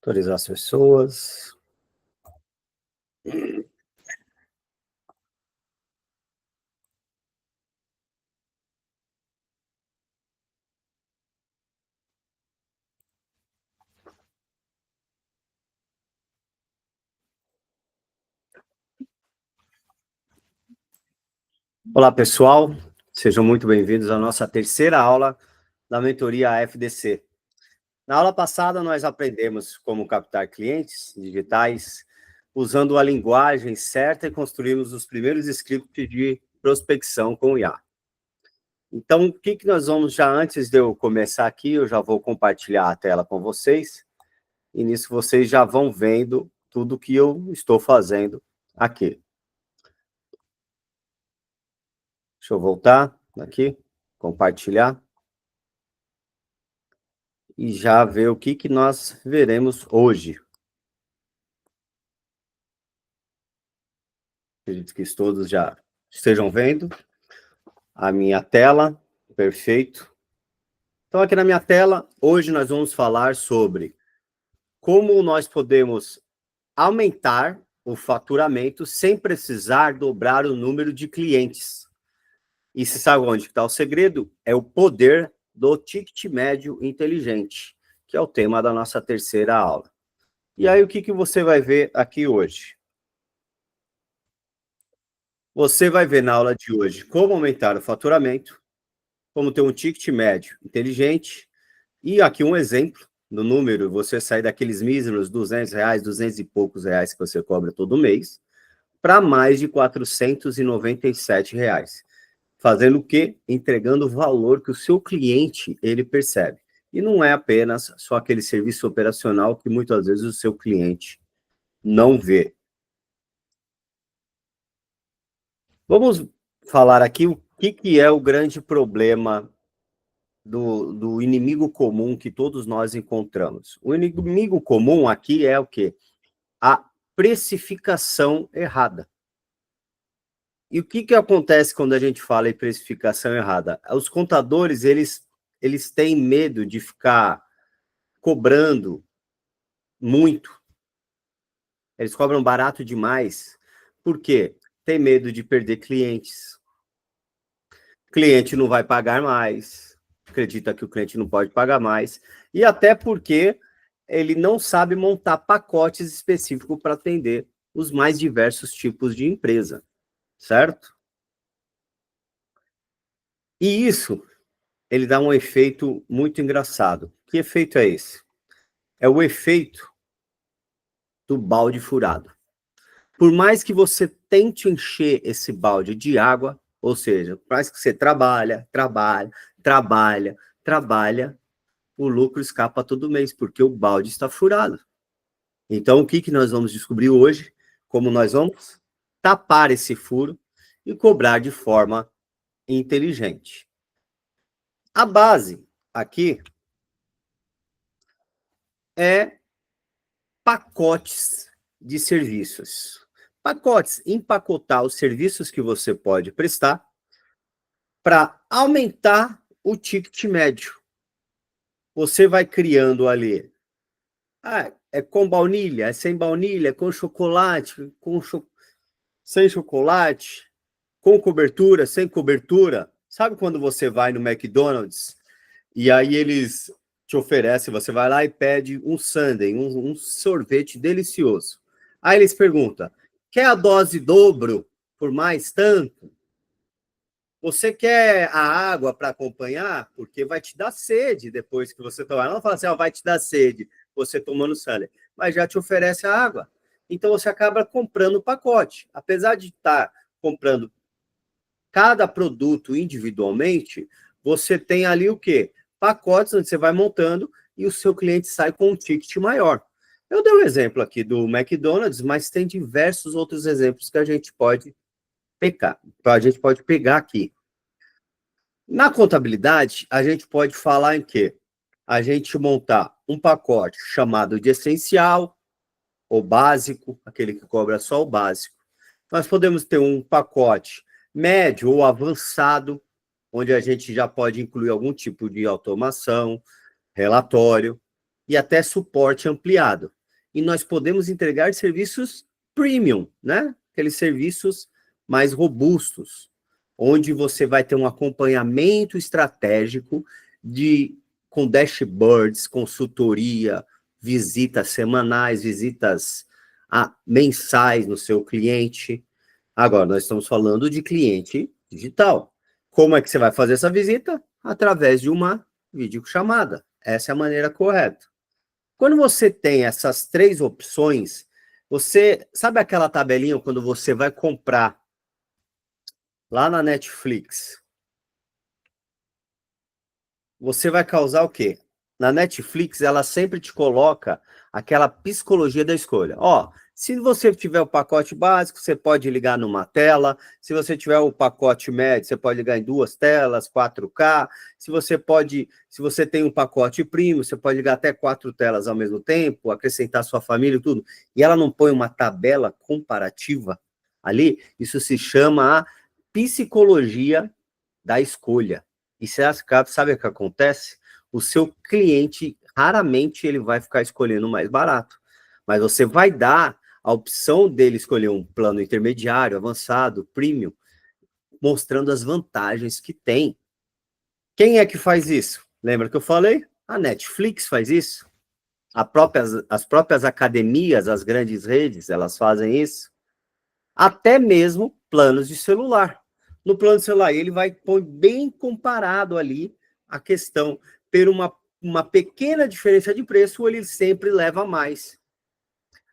Autorizar as pessoas. Olá, pessoal. Sejam muito bem-vindos à nossa terceira aula da mentoria FDC. Na aula passada, nós aprendemos como captar clientes digitais, usando a linguagem certa e construímos os primeiros scripts de prospecção com o IA. Então, o que nós vamos, já antes de eu começar aqui, eu já vou compartilhar a tela com vocês, e nisso vocês já vão vendo tudo que eu estou fazendo aqui. Deixa eu voltar aqui, compartilhar. E já ver o que nós veremos hoje. Acredito que todos já estejam vendo a minha tela. Perfeito. Então, aqui na minha tela, hoje nós vamos falar sobre como nós podemos aumentar o faturamento sem precisar dobrar o número de clientes. E você sabe onde está o segredo? É o poder do ticket médio inteligente, que é o tema da nossa terceira aula. E aí, o que você vai ver aqui hoje? Você vai ver na aula de hoje como aumentar o faturamento, como ter um ticket médio inteligente, e aqui um exemplo do número, você sair daqueles míseros R$200, 200 e poucos reais que você cobra todo mês, para mais de R$497. Fazendo o quê? Entregando o valor que o seu cliente, ele percebe. E não é apenas só aquele serviço operacional que muitas vezes o seu cliente não vê. Vamos falar aqui o que é o grande problema do inimigo comum que todos nós encontramos. O inimigo comum aqui é o quê? A precificação errada. E o que acontece quando a gente fala em precificação errada? Os contadores, eles têm medo de ficar cobrando muito. Eles cobram barato demais. Por quê? Tem medo de perder clientes. Cliente não vai pagar mais. Acredita que o cliente não pode pagar mais. E até porque ele não sabe montar pacotes específicos para atender os mais diversos tipos de empresa, certo? E isso, ele dá um efeito muito engraçado. Que efeito é esse? É o efeito do balde furado. Por mais que você tente encher esse balde de água, ou seja, por mais que você trabalha, o lucro escapa todo mês, porque o balde está furado. Então, o que nós vamos descobrir hoje? Como nós vamos tapar esse furo e cobrar de forma inteligente. A base aqui é pacotes de serviços. Pacotes, empacotar os serviços que você pode prestar para aumentar o ticket médio. Você vai criando ali, é com baunilha, é sem baunilha, é com chocolate, sem chocolate, com cobertura, sem cobertura. Sabe quando você vai no McDonald's e aí eles te oferecem, você vai lá e pede um sundae, um sorvete delicioso. Aí eles perguntam, quer a dose dobro por mais tanto? Você quer a água para acompanhar? Porque vai te dar sede depois que você tomar. Não fala assim, vai te dar sede você tomando sundae, mas já te oferece a água. Então você acaba comprando o pacote. Apesar de estar comprando cada produto individualmente, você tem ali o quê? Pacotes onde você vai montando e o seu cliente sai com um ticket maior. Eu dei um exemplo aqui do McDonald's, mas tem diversos outros exemplos que a gente pode pegar aqui. Na contabilidade, a gente pode falar em quê? A gente montar um pacote chamado de essencial ou básico, aquele que cobra só o básico. Nós podemos ter um pacote médio ou avançado, onde a gente já pode incluir algum tipo de automação, relatório. e até suporte ampliado. E nós podemos entregar serviços premium, né? Aqueles serviços mais robustos, onde você vai ter um acompanhamento estratégico com dashboards, consultoria, visitas semanais, visitas mensais no seu cliente. Agora, nós estamos falando de cliente digital. Como é que você vai fazer essa visita? Através de uma videochamada. Essa é a maneira correta. Quando você tem essas três opções, você sabe aquela tabelinha quando você vai comprar lá na Netflix? Você vai causar o quê? Na Netflix, ela sempre te coloca aquela psicologia da escolha. Ó, se você tiver o pacote básico, você pode ligar numa tela. Se você tiver o pacote médio, você pode ligar em 2 telas, 4K. Se você tem um pacote premium, você pode ligar até 4 telas ao mesmo tempo, acrescentar sua família e tudo. E ela não põe uma tabela comparativa ali. Isso se chama a psicologia da escolha. E sabe o que acontece? O seu cliente, raramente ele vai ficar escolhendo o mais barato. Mas você vai dar a opção dele escolher um plano intermediário, avançado, premium, mostrando as vantagens que tem. Quem é que faz isso? Lembra que eu falei? A Netflix faz isso. As próprias academias, as grandes redes, elas fazem isso. Até mesmo planos de celular. No plano de celular, ele vai pôr bem comparado ali a questão, ter uma pequena diferença de preço, ele sempre leva mais.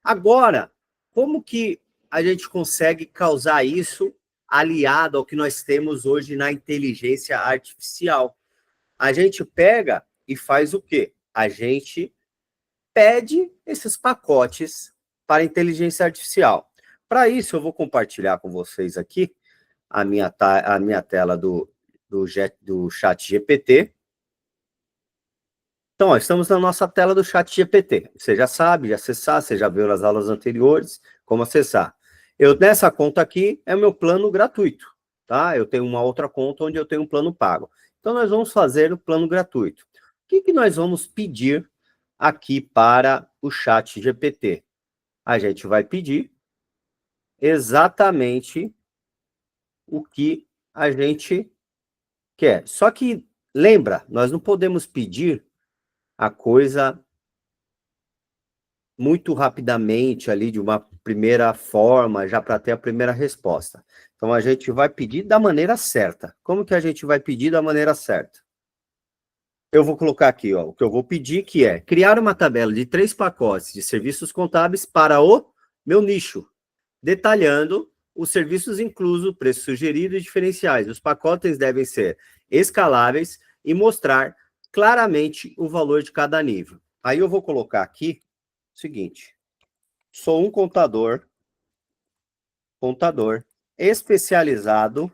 Agora, como que a gente consegue causar isso aliado ao que nós temos hoje na inteligência artificial? A gente pega e faz o quê? A gente pede esses pacotes para inteligência artificial. Para isso, eu vou compartilhar com vocês aqui a minha tela do chat GPT. Então, ó, estamos na nossa tela do chat GPT. Você já sabe de acessar, você já viu nas aulas anteriores como acessar. Nessa conta aqui é o meu plano gratuito, tá? Eu tenho uma outra conta onde eu tenho um plano pago. Então, nós vamos fazer o plano gratuito. O que nós vamos pedir aqui para o chat GPT? A gente vai pedir exatamente o que a gente quer. Só que, lembra, nós não podemos pedir a coisa muito rapidamente ali, de uma primeira forma, já para ter a primeira resposta. Então, a gente vai pedir da maneira certa. Como que a gente vai pedir da maneira certa? Eu vou colocar aqui, ó, o que eu vou pedir, que é criar uma tabela de 3 pacotes de serviços contábeis para o meu nicho, detalhando os serviços inclusos, preço sugerido e diferenciais. Os pacotes devem ser escaláveis e mostrar claramente o valor de cada nível. Aí eu vou colocar aqui o seguinte: sou um contador especializado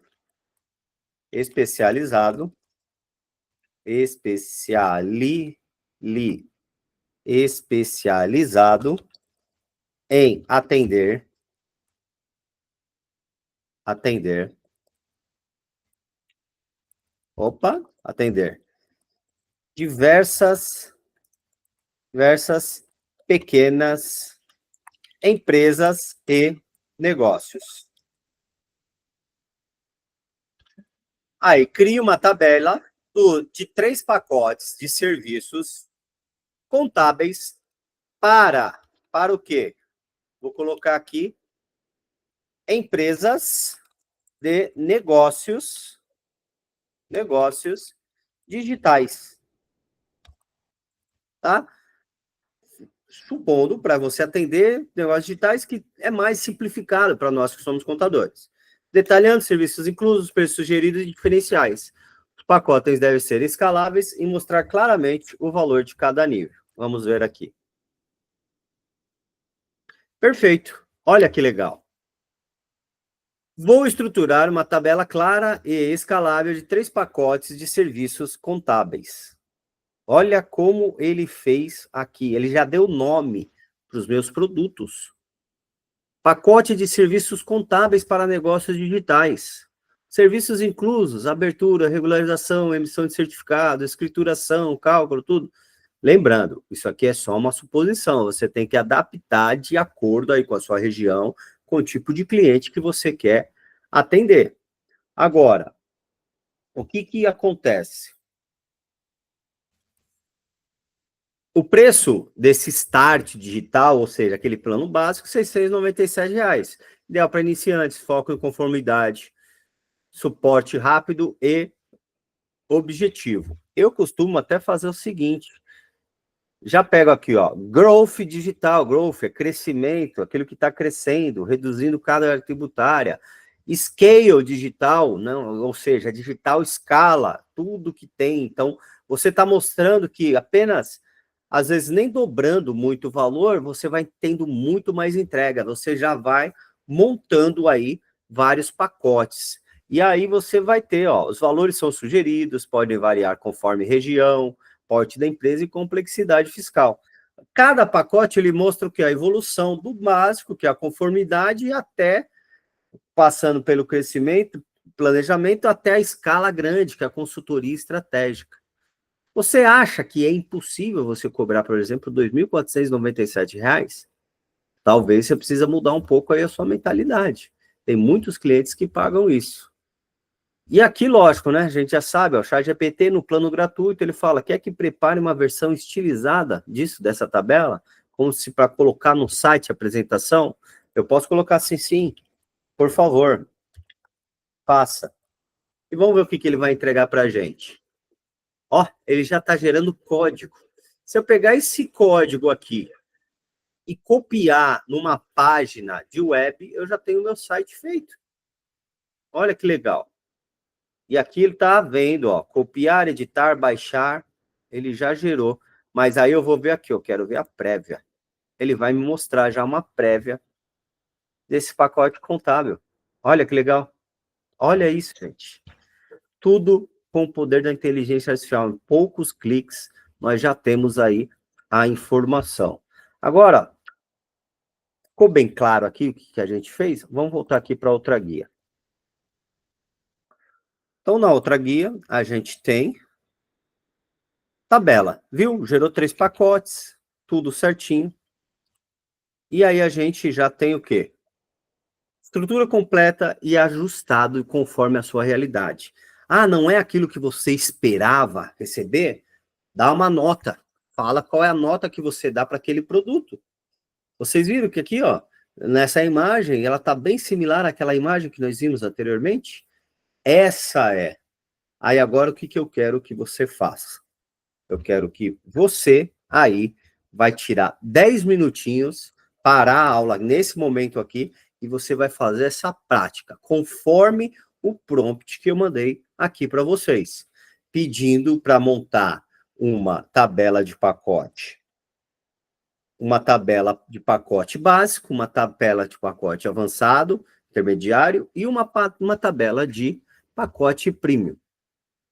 em atender diversas pequenas empresas e negócios. Aí, cria uma tabela de 3 pacotes de serviços contábeis para o quê? Vou colocar aqui empresas de negócios digitais, tá? Supondo para você atender negócios digitais que é mais simplificado para nós que somos contadores. Detalhando serviços inclusos, preços sugeridos e diferenciais. Os pacotes devem ser escaláveis e mostrar claramente o valor de cada nível. Vamos ver aqui. Perfeito. Olha que legal. Vou estruturar uma tabela clara e escalável de 3 pacotes de serviços contábeis. Olha como ele fez aqui. Ele já deu nome para os meus produtos. Pacote de serviços contábeis para negócios digitais. Serviços inclusos, abertura, regularização, emissão de certificado, escrituração, cálculo, tudo. Lembrando, isso aqui é só uma suposição, você tem que adaptar de acordo aí com a sua região, com o tipo de cliente que você quer atender. Agora, o que acontece? O preço desse Start digital, ou seja, aquele plano básico, R$ 697. Ideal para iniciantes, foco em conformidade, suporte rápido e objetivo. Eu costumo até fazer o seguinte, já pego aqui, ó, Growth digital, Growth é crescimento, aquilo que está crescendo, reduzindo carga tributária. Scale digital, não, ou seja, digital escala, tudo que tem. Então, você está mostrando que apenas, às vezes, nem dobrando muito o valor, você vai tendo muito mais entrega. Você já vai montando aí vários pacotes. E aí você vai ter, ó, os valores são sugeridos, podem variar conforme região, porte da empresa e complexidade fiscal. Cada pacote ele mostra o que a evolução do básico, que é a conformidade, até passando pelo crescimento, planejamento, até a escala grande, que é a consultoria estratégica. Você acha que é impossível você cobrar, por exemplo, R$ 2.497? Talvez você precisa mudar um pouco aí a sua mentalidade. Tem muitos clientes que pagam isso. E aqui, lógico, né? A gente já sabe, ó, o ChatGPT no plano gratuito, ele fala, quer que prepare uma versão estilizada dessa tabela, como se para colocar no site a apresentação? Eu posso colocar assim, sim, por favor, faça. E vamos ver o que ele vai entregar para a gente. Ó, ele já está gerando código. Se eu pegar esse código aqui e copiar numa página de web, eu já tenho o meu site feito. Olha que legal. E aqui ele está vendo, ó, copiar, editar, baixar, ele já gerou. Mas aí eu vou ver aqui, eu quero ver a prévia. Ele vai me mostrar já uma prévia desse pacote contábil. Olha que legal. Olha isso, gente. Tudo com o poder da inteligência artificial. Em poucos cliques, nós já temos aí a informação. Agora, ficou bem claro aqui o que a gente fez? Vamos voltar aqui para outra guia. Então, na outra guia, a gente tem tabela, viu? Gerou 3 pacotes, tudo certinho. E aí a gente já tem o quê? Estrutura completa e ajustado conforme a sua realidade. Ah, não é aquilo que você esperava receber? Dá uma nota. Fala qual é a nota que você dá para aquele produto. Vocês viram que aqui, ó, nessa imagem, ela está bem similar àquela imagem que nós vimos anteriormente? Essa é. Aí agora o que eu quero que você faça? Eu quero que você aí vai tirar 10 minutinhos, parar a aula nesse momento aqui, e você vai fazer essa prática, conforme o prompt que eu mandei aqui para vocês, pedindo para montar uma tabela de pacote. Uma tabela de pacote básico, uma tabela de pacote avançado, intermediário, e uma tabela de pacote premium.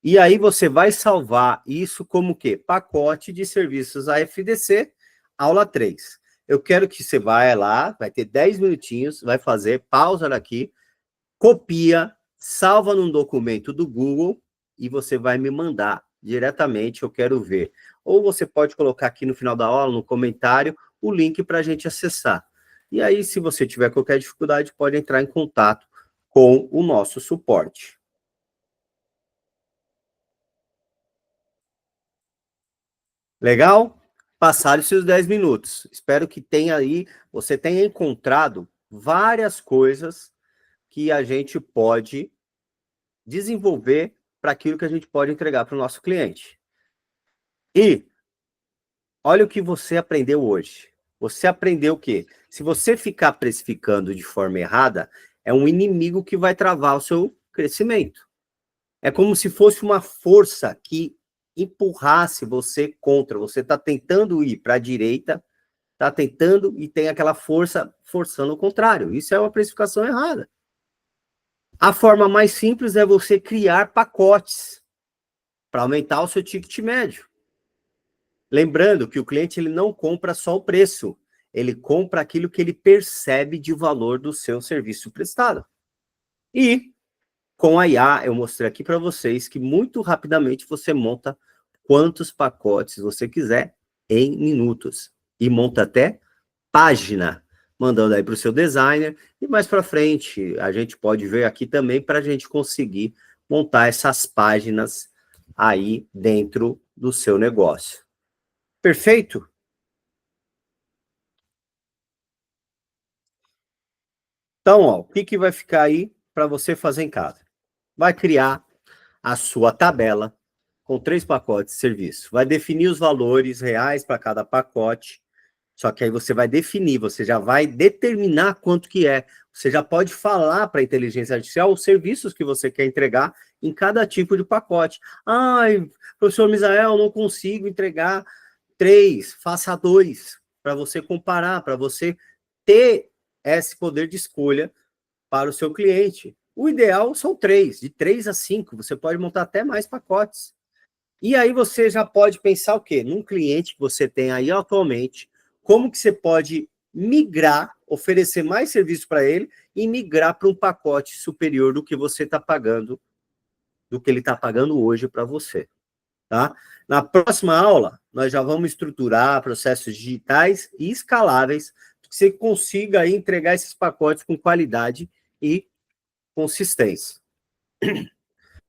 E aí você vai salvar isso como o quê? Pacote de serviços AFDC, aula 3. Eu quero que você vá lá, vai ter 10 minutinhos, vai fazer, pausa aqui, copia, salva num documento do Google e você vai me mandar diretamente, eu quero ver. Ou você pode colocar aqui no final da aula, no comentário, o link para a gente acessar. E aí, se você tiver qualquer dificuldade, pode entrar em contato com o nosso suporte. Legal? Passaram-se os 10 minutos. Espero que você tenha encontrado várias coisas que a gente pode desenvolver para aquilo que a gente pode entregar para o nosso cliente. E olha o que você aprendeu hoje. Você aprendeu o quê? Se você ficar precificando de forma errada, é um inimigo que vai travar o seu crescimento. É como se fosse uma força que empurrasse você contra. Você está tentando ir para a direita, está tentando e tem aquela força forçando o contrário. Isso é uma precificação errada. A forma mais simples é você criar pacotes para aumentar o seu ticket médio. Lembrando que o cliente ele não compra só o preço, ele compra aquilo que ele percebe de valor do seu serviço prestado. E com a IA, eu mostrei aqui para vocês que muito rapidamente você monta quantos pacotes você quiser em minutos. E monta até página, mandando aí para o seu designer. E mais para frente, a gente pode ver aqui também para a gente conseguir montar essas páginas aí dentro do seu negócio. Perfeito? Então, ó, o que vai ficar aí para você fazer em casa? Vai criar a sua tabela com 3 pacotes de serviço. Vai definir os valores reais para cada pacote. Só que aí você vai definir, você já vai determinar quanto que é. Você já pode falar para a inteligência artificial os serviços que você quer entregar em cada tipo de pacote. Ai, professor Misael, não consigo entregar 3, faça 2, para você comparar, para você ter esse poder de escolha para o seu cliente. O ideal são 3, de 3 a 5, você pode montar até mais pacotes. E aí você já pode pensar o quê? Num cliente que você tem aí atualmente, como que você pode migrar, oferecer mais serviço para ele e migrar para um pacote superior do que você está pagando, do que ele está pagando hoje para você, tá? Na próxima aula, nós já vamos estruturar processos digitais e escaláveis, para que você consiga aí entregar esses pacotes com qualidade e consistência.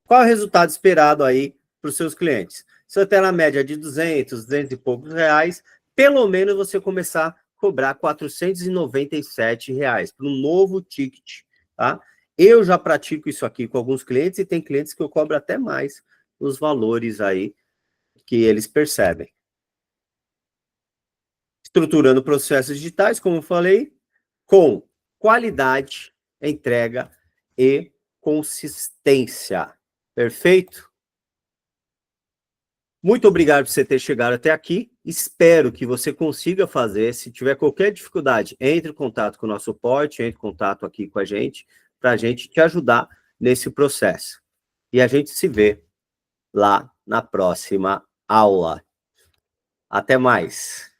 Qual é o resultado esperado aí para os seus clientes? Se você tem na média de 200, 200 e poucos reais, pelo menos você começar a cobrar R$ 497 para um novo ticket, tá? Eu já pratico isso aqui com alguns clientes e tem clientes que eu cobro até mais os valores aí que eles percebem. Estruturando processos digitais, como eu falei, com qualidade, entrega e consistência. Perfeito? Muito obrigado por você ter chegado até aqui. Espero que você consiga fazer. Se tiver qualquer dificuldade, entre em contato com o nosso suporte, entre em contato aqui com a gente, para a gente te ajudar nesse processo. E a gente se vê lá na próxima aula. Até mais.